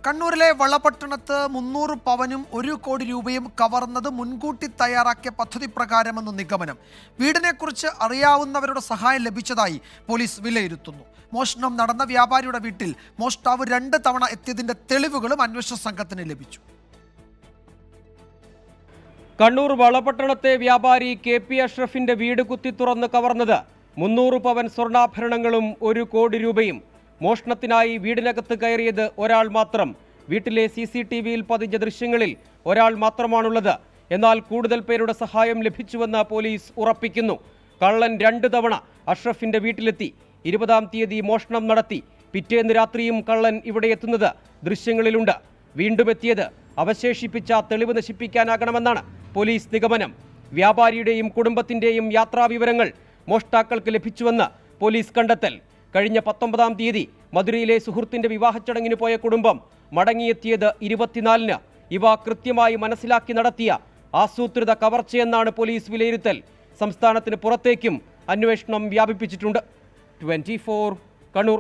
കണ്ണൂരിലെ വളപട്ടണത്ത് 300 പവനും 1 കോടി രൂപയും കവർന്നത് മുൻകൂട്ടി തയ്യാറാക്കിയ പദ്ധതി പ്രകാരമെന്ന് നിഗമനം. വീടിനെക്കുറിച്ച് അറിയാവുന്നവരുടെ സഹായം ലഭിച്ചതായി പോലീസ് വിലയിരുത്തുന്നു. മോഷണം നടന്ന വ്യാപാരിയുടെ വീട്ടിൽ മോഷ്ടാവ് 2 തവണ എത്തിയതിന്റെ തെളിവുകളും അന്വേഷണ സംഘത്തിന് ലഭിച്ചു. കണ്ണൂർ വളപട്ടണത്തെ വ്യാപാരി KP അഷ്റഫിന്റെ വീട് കുത്തി തുറന്ന് കവർന്നത് 300 പവൻ സ്വർണ്ണാഭരണങ്ങളും 1 കോടി രൂപയും. മോഷണത്തിനായി വീടിനകത്ത് കയറിയത് ഒരാൾ മാത്രം. വീട്ടിലെ CCTVയിൽ പതിഞ്ഞ ദൃശ്യങ്ങളിൽ ഒരാൾ മാത്രമാണുള്ളത്. എന്നാൽ കൂടുതൽ പേരുടെ സഹായം ലഭിച്ചുവെന്ന് പോലീസ് ഉറപ്പിക്കുന്നു. കള്ളൻ 2 തവണ അഷ്റഫിന്റെ വീട്ടിലെത്തി. 20-ാം തീയതി മോഷണം നടത്തി. പിറ്റേന്ന് രാത്രിയും കള്ളൻ ഇവിടെ എത്തുന്നത് ദൃശ്യങ്ങളിലുണ്ട്. വീണ്ടും എത്തിയത് അവശേഷിപ്പിച്ച തെളിവ് നശിപ്പിക്കാനാകണമെന്നാണ് പോലീസ് നിഗമനം. വ്യാപാരിയുടെയും കുടുംബത്തിന്റെയും യാത്രാവിവരങ്ങൾ മോഷ്ടാക്കൾക്ക് ലഭിച്ചുവെന്ന് പോലീസ് കണ്ടെത്തൽ. കഴിഞ്ഞ 19-ാം തീയതി മധുരയിലെ സുഹൃത്തിന്റെ വിവാഹ ചടങ്ങിന് പോയ കുടുംബം മടങ്ങിയെത്തിയത് 24-ന്. ഇവ കൃത്യമായി മനസ്സിലാക്കി നടത്തിയ ആസൂത്രിത കവർച്ചയെന്നാണ് പോലീസ് വിലയിരുത്തൽ. സംസ്ഥാനത്തിന് പുറത്തേക്കും അന്വേഷണം വ്യാപിപ്പിച്ചിട്ടുണ്ട്. 24 കണ്ണൂർ.